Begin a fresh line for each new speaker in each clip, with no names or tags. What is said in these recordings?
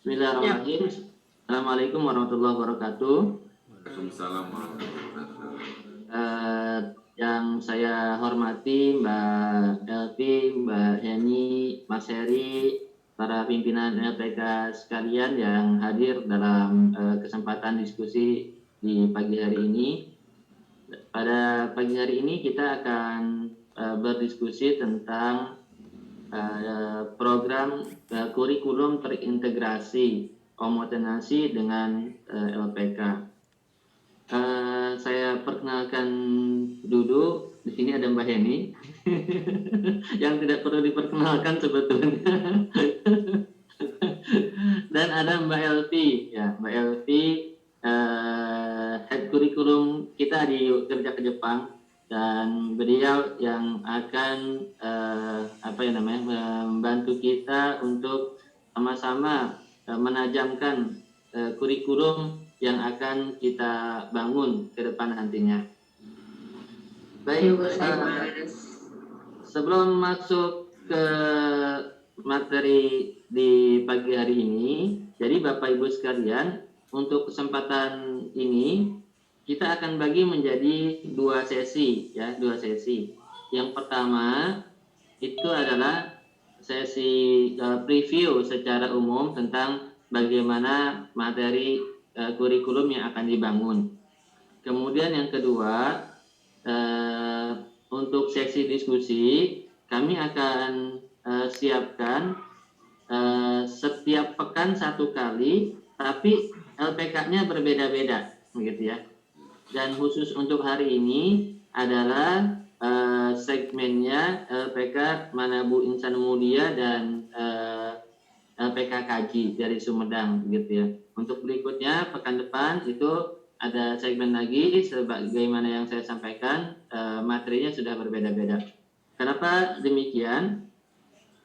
Bismillahirrahmanirrahim. Assalamualaikum warahmatullahi wabarakatuh.
Waalaikumsalam warahmatullahi wabarakatuh.
Yang saya hormati Mbak Elvi, Mbak Heni, Mas Heri, para pimpinan LPK sekalian yang hadir dalam kesempatan diskusi di pagi hari ini. Pada pagi hari ini kita akan berdiskusi tentang program kurikulum terintegrasi homogenasi dengan LPK. Saya perkenalkan dulu, di sini ada Mbak Heni yang tidak perlu diperkenalkan sebetulnya. Dan ada Mbak Elvi, ya Mbak Elvi head kurikulum kita di Kerja ke Jepang, dan beliau yang akan membantu kita untuk sama-sama menajamkan kurikulum yang akan kita bangun ke depan nantinya. Baik, sebelum masuk ke materi di pagi hari ini, jadi Bapak Ibu sekalian, untuk kesempatan ini kita akan bagi menjadi dua sesi. Yang pertama itu adalah sesi preview secara umum tentang bagaimana materi kurikulum yang akan dibangun. Kemudian yang kedua, untuk sesi diskusi kami akan siapkan setiap pekan satu kali, tapi LPK-nya berbeda-beda, begitu ya. Dan khusus untuk hari ini adalah segmennya LPK Manabu Insan Mulia dan LPK Kaji dari Sumedang, gitu ya. Untuk berikutnya pekan depan itu ada segmen lagi, sebagaimana yang saya sampaikan, materinya sudah berbeda-beda. Kenapa demikian?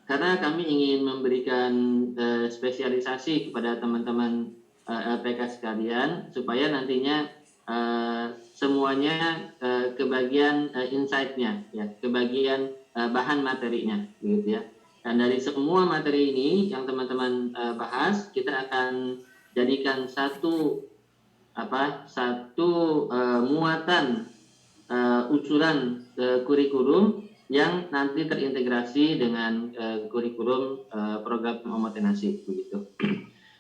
Karena kami ingin memberikan spesialisasi kepada teman-teman LPK sekalian, supaya nantinya semuanya kebagian insight-nya, ya, kebagian bahan materinya, gitu ya. Dan dari semua materi ini yang teman-teman bahas, kita akan jadikan satu muatan usulan kurikulum yang nanti terintegrasi dengan kurikulum program homogenasi, begitu.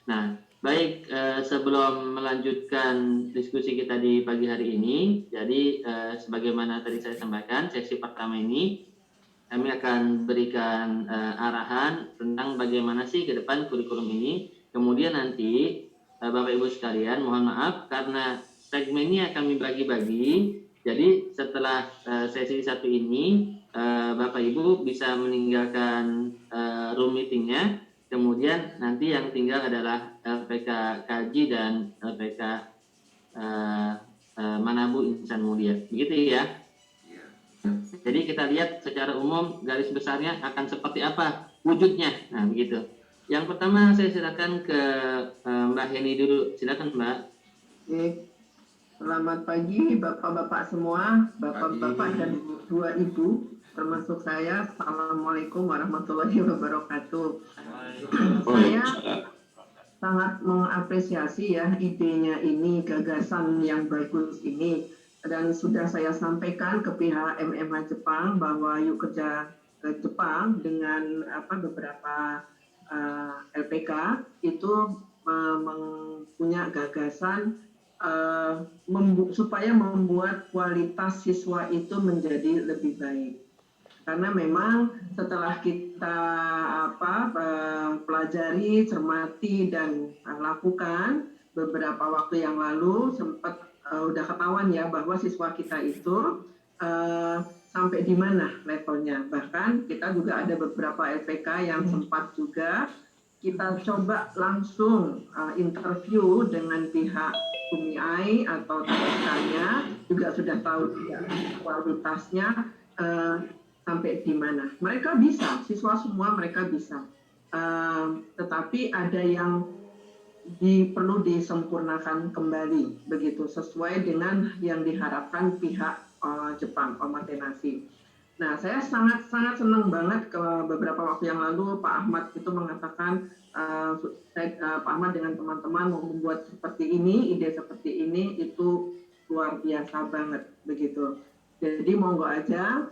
Nah, baik, sebelum melanjutkan diskusi kita di pagi hari ini, jadi sebagaimana tadi saya sampaikan, sesi pertama ini kami akan berikan arahan tentang bagaimana sih ke depan kurikulum ini. Kemudian nanti Bapak Ibu sekalian, mohon maaf karena segmennya kami bagi-bagi. Jadi setelah sesi satu ini, Bapak Ibu bisa meninggalkan room meetingnya. Kemudian nanti yang tinggal adalah LPK Kaji dan LPK Manabu Insan Mulia. Begitu ya. Jadi kita lihat secara umum garis besarnya akan seperti apa wujudnya. Nah, begitu. Yang pertama saya silakan ke Mbak Heni dulu. Silakan, Mbak.
Selamat pagi Bapak-bapak semua, Bapak-bapak dan dua Ibu, termasuk saya. Assalamualaikum warahmatullahi wabarakatuh. Saya sangat mengapresiasi ya idenya ini, gagasan yang bagus ini. Dan sudah saya sampaikan ke pihak MMH Jepang bahwa yuk kerja ke Jepang dengan beberapa LPK itu punya gagasan supaya membuat kualitas siswa itu menjadi lebih baik. Karena memang setelah kita pelajari, cermati dan lakukan beberapa waktu yang lalu sempat udah ketahuan ya bahwa siswa kita itu sampai di mana levelnya. Bahkan kita juga ada beberapa LPK yang sempat juga kita coba langsung interview dengan pihak UMI atau TSK-nya, juga sudah tahu ya, kualitasnya sampai di mana. Mereka bisa, siswa semua mereka bisa. Tetapi ada yang perlu disempurnakan kembali, begitu sesuai dengan yang diharapkan pihak Jepang, homogenasi. Nah, saya sangat senang banget ke beberapa waktu yang lalu Pak Ahmad itu mengatakan Pak Pak Ahmad dengan teman-teman mau membuat seperti ini, ide seperti ini itu luar biasa banget begitu. Jadi monggo aja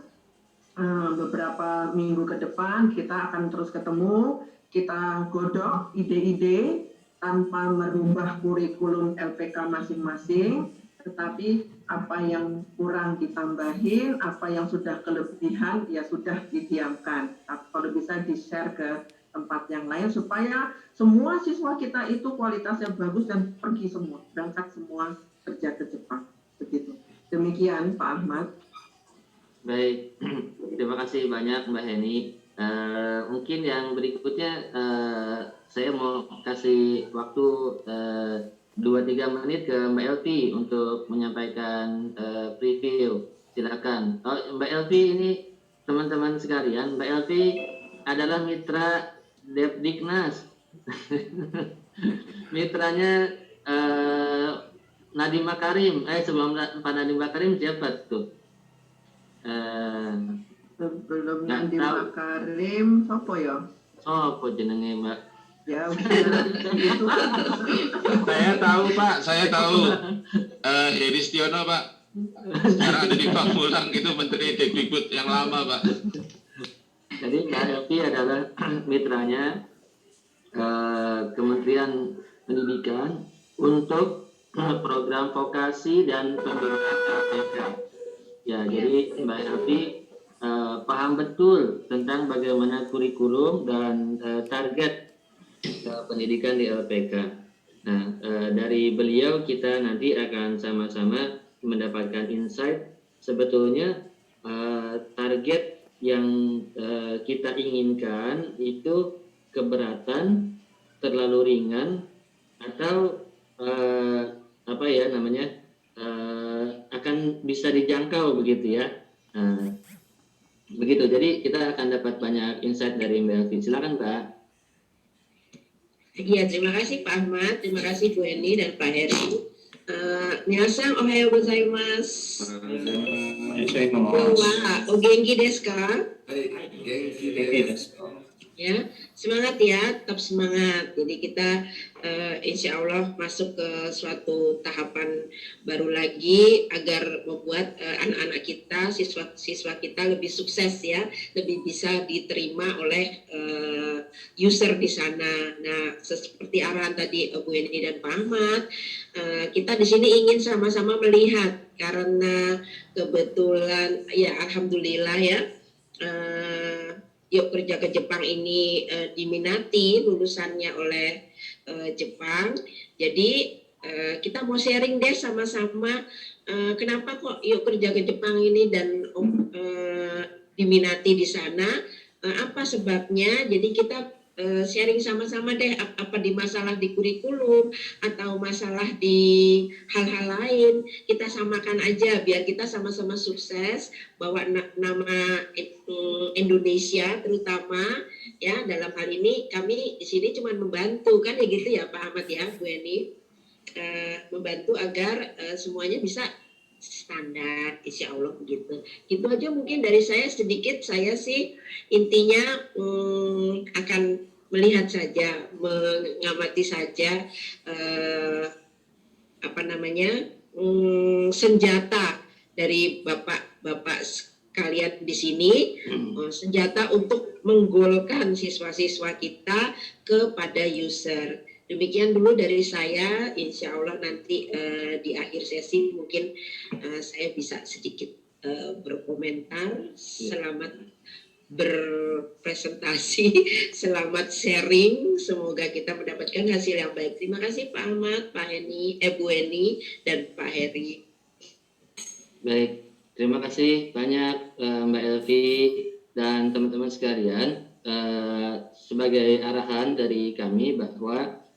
beberapa minggu ke depan kita akan terus ketemu, kita godok ide-ide tanpa merubah kurikulum LPK masing-masing, tetapi apa yang kurang ditambahin, apa yang sudah kelebihan ya sudah didiamkan. Kalau bisa di-share ke tempat yang lain supaya semua siswa kita itu kualitasnya bagus dan pergi semua, berangkat semua kerja ke Jepang. Begitu. Demikian Pak Ahmad.
Baik, terima kasih banyak Mbak Heni. Mungkin yang berikutnya saya mau kasih waktu 2-3 menit ke Mbak Elvi untuk menyampaikan preview. Silakan. Mbak Elvi ini teman-teman sekalian, Mbak Elvi adalah mitra Depdiknas. Mitranya Nadiem Makarim. Sebelum Pak Nadiem Makarim siapa tuh?
Sebelum Nadiem Makarim, sopo ya?
Sopo jenenge Mbak?
Ya udah.
Saya tahu Pak, saya tahu. Heri Stiono Pak. Sekarang ada di Pamulang itu Menteri Dikbud yang lama Pak.
Jadi Mbak Elvi adalah mitranya Kementerian Pendidikan untuk program vokasi dan pendidikan LPK. Ya, jadi Mbak Elvi paham betul tentang bagaimana kurikulum dan target pendidikan di LPK. Nah, dari beliau kita nanti akan sama-sama mendapatkan insight sebetulnya target yang kita inginkan itu keberatan, terlalu ringan, atau apa ya namanya akan bisa dijangkau begitu ya. Begitu. Jadi kita akan dapat banyak insight dari Mbak Elvi. Silakan Mbak.
Iya, terima kasih Pak Ahmad, terima kasih Bu Eni dan Pak Heri. Minasan ohayo gozaimasu. O genki desu ka? Ya, semangat ya, tetap semangat. Jadi kita insya Allah masuk ke suatu tahapan baru lagi agar membuat anak-anak kita, siswa kita lebih sukses ya, lebih bisa diterima oleh user di sana. Nah, seperti arahan tadi Bu Eni dan Pak Ahmad, kita di sini ingin sama-sama melihat karena kebetulan ya alhamdulillah ya. Yuk Kerja ke Jepang ini diminati lulusannya oleh Jepang. Jadi kita mau sharing deh sama-sama kenapa kok Yuk Kerja ke Jepang ini dan diminati di sana, apa sebabnya. Jadi kita sharing sama-sama deh apa di masalah di kurikulum atau masalah di hal-hal lain, kita samakan aja biar kita sama-sama sukses bawa nama Indonesia terutama ya. Dalam hal ini kami di sini cuma membantu kan ya gitu ya Pak Ahmad ya Bu Eni, membantu agar semuanya bisa standar insya Allah begitu. Gitu aja mungkin dari saya sedikit. Saya sih intinya akan melihat saja, mengamati saja senjata dari bapak sekalian di sini, senjata untuk menggolkan siswa-siswa kita kepada user. Demikian dulu dari saya, insya Allah nanti di akhir sesi mungkin saya bisa sedikit berkomentar. Selamat berpresentasi, selamat sharing, semoga kita mendapatkan hasil yang baik. Terima kasih Pak Ahmad, Pak Heni, Bu Eni, dan Pak Heri.
Baik, terima kasih banyak Mbak Elvi dan teman-teman sekalian. Sebagai arahan dari kami bahwa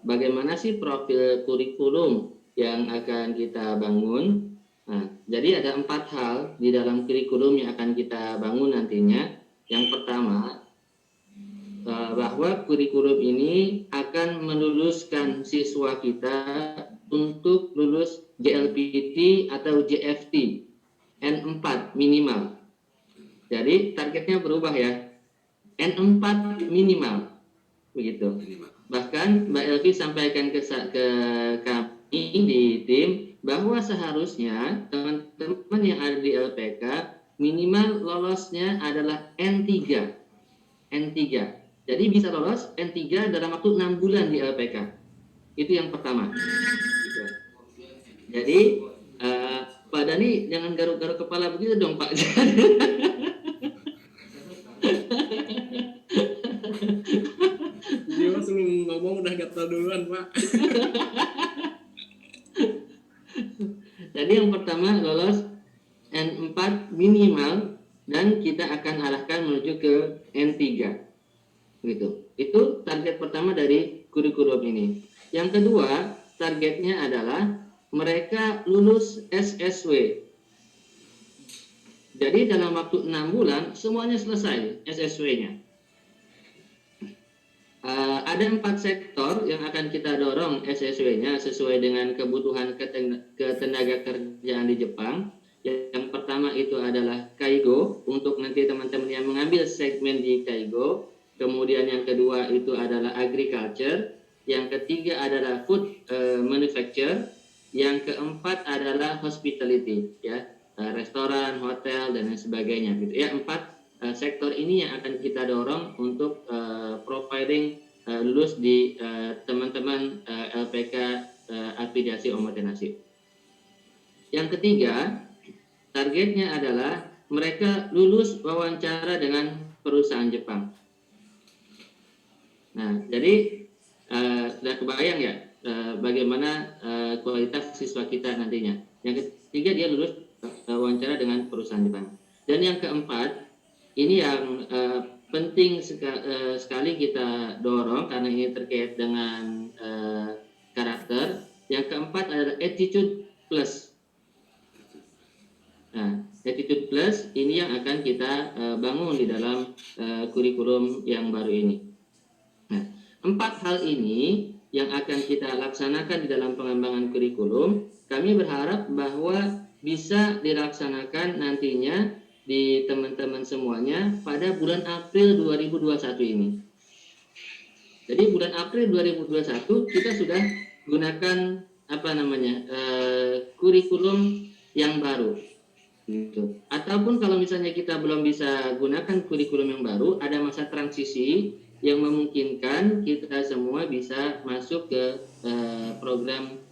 bagaimana sih profil kurikulum yang akan kita bangun. Nah, jadi ada 4 hal di dalam kurikulum yang akan kita bangun nantinya. Yang pertama, bahwa kurikulum ini akan meluluskan siswa kita untuk lulus JLPT atau JFT N4 minimal. Jadi targetnya berubah ya, N4 minimal, begitu. Bahkan Mbak Elvi sampaikan ke kami di tim bahwa seharusnya teman-teman yang ada di LPK minimal lolosnya adalah N3. Jadi bisa lolos N3 dalam waktu 6 bulan di LPK. Itu yang pertama. Jadi Pak Dani jangan garuk-garuk kepala begitu dong Pak.
Dia sebelum ngomong udah gatal duluan Pak.
Jadi yang pertama lolos N4 minimal dan kita akan arahkan menuju ke N3. Gitu. Itu target pertama dari kurikulum ini. Yang kedua, targetnya adalah mereka lulus SSW. Jadi dalam waktu 6 bulan semuanya selesai SSW-nya. Ada 4 sektor yang akan kita dorong SSW-nya sesuai dengan kebutuhan ketenaga kerjaan di Jepang. Yang pertama itu adalah Kaigo, untuk nanti teman-teman yang mengambil segmen di Kaigo. Kemudian yang kedua itu adalah Agriculture. Yang ketiga adalah Food Manufacture. Yang keempat adalah Hospitality, ya, restoran, hotel dan lain sebagainya. Gitu ya, 4 sektor ini yang akan kita dorong untuk providing lulus di teman-teman LPK afiliasi Omotenasib. Yang ketiga, targetnya adalah mereka lulus wawancara dengan perusahaan Jepang. Nah, jadi sudah kebayang ya bagaimana kualitas siswa kita nantinya. Yang ketiga, dia lulus wawancara dengan perusahaan Jepang. Dan yang keempat, ini yang penting sekali kita dorong karena ini terkait dengan karakter. Yang keempat adalah attitude plus. Nah, attitude plus ini yang akan kita bangun di dalam kurikulum yang baru ini. Nah, 4 hal ini yang akan kita laksanakan di dalam pengembangan kurikulum. Kami berharap bahwa bisa dilaksanakan nantinya di teman-teman semuanya pada bulan April 2021 ini. Jadi bulan April 2021 kita sudah gunakan kurikulum yang baru. Gitu. Ataupun kalau misalnya kita belum bisa gunakan kurikulum yang baru, ada masa transisi yang memungkinkan kita semua bisa masuk ke program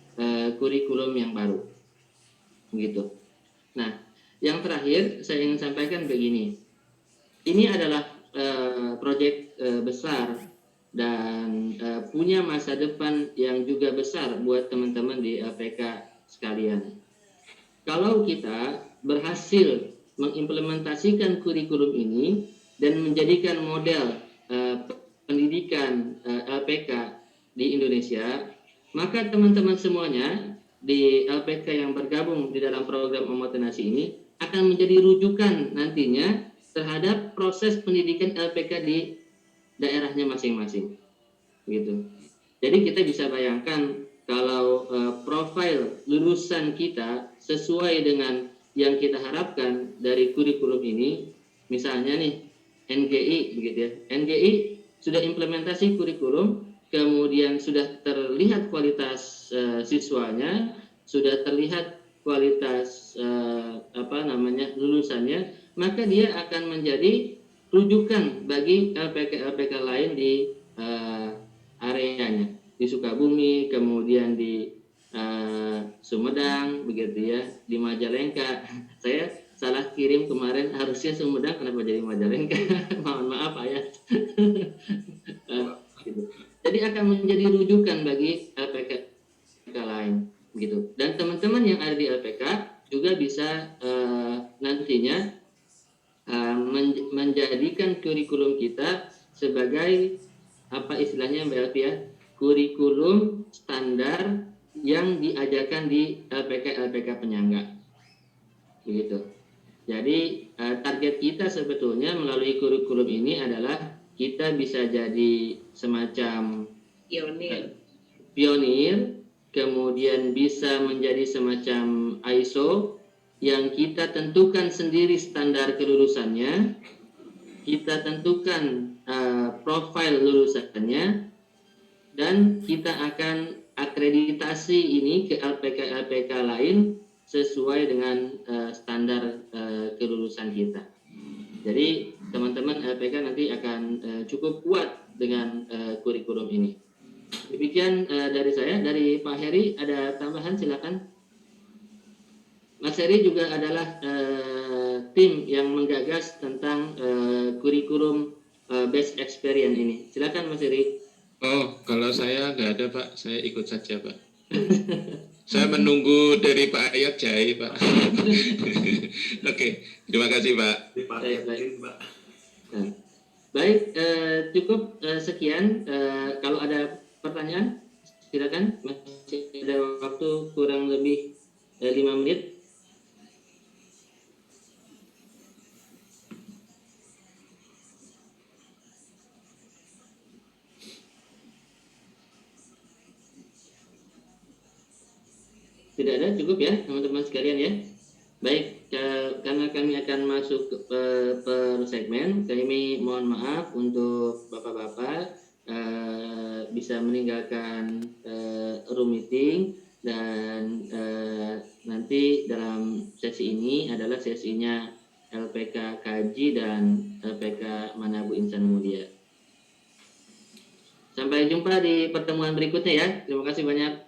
kurikulum yang baru. Gitu. Nah, yang terakhir saya ingin sampaikan begini. Ini adalah proyek besar dan punya masa depan yang juga besar buat teman-teman di LPK sekalian. Kalau kita berhasil mengimplementasikan kurikulum ini dan menjadikan model pendidikan LPK di Indonesia, maka teman-teman semuanya di LPK yang bergabung di dalam program Omotenasi ini akan menjadi rujukan nantinya terhadap proses pendidikan LPK di daerahnya masing-masing. Gitu. Jadi kita bisa bayangkan kalau profil lulusan kita sesuai dengan yang kita harapkan dari kurikulum ini, misalnya nih NGI begitu ya. NGI sudah implementasi kurikulum, kemudian sudah terlihat kualitas siswanya, sudah terlihat kualitas lulusannya, maka dia akan menjadi rujukan bagi LPK lain di areanya, di Sukabumi, kemudian di Sumedang begitu ya, di Majalengka. Saya salah kirim kemarin, harusnya Sumedang, kenapa jadi Majalengka? Mohon maaf ya. Gitu. Jadi akan menjadi rujukan bagi LPK lain gitu. Dan teman-teman yang ada di LPK juga bisa nantinya menjadikan kurikulum kita sebagai apa istilahnya Mbak Elvi ya, kurikulum standar yang diajarkan di LPK penyangga. Begitu. Jadi target kita sebetulnya melalui kurikulum ini adalah kita bisa jadi semacam pionir, kemudian bisa menjadi semacam ISO yang kita tentukan sendiri standar kelulusannya, kita tentukan profil lulusannya, dan kita akan akreditasi ini ke LPK-LPK lain sesuai dengan standar kelulusan kita. Jadi teman-teman LPK nanti akan cukup kuat dengan kurikulum ini. Demikian dari saya. Dari Pak Heri ada tambahan, silakan. Mas Heri juga adalah tim yang menggagas tentang kurikulum best experience ini. Silakan Mas Heri.
Oh, kalau saya nggak ada Pak, saya ikut saja Pak. Saya menunggu dari Pak Ayat Jai Pak. Oke, terima kasih Pak.
Baik. Nah, baik, cukup sekian. Kalau ada pertanyaan, silakan. Masih ada waktu kurang lebih 5 menit. Tidak ada, cukup ya teman-teman sekalian ya. Baik, karena kami akan masuk per segmen, kami mohon maaf untuk bapak-bapak bisa meninggalkan room meeting, dan nanti dalam sesi ini adalah sesinya LPK Kaji dan LPK Manabu Insan Mulia. Sampai jumpa di pertemuan berikutnya ya. Terima kasih banyak.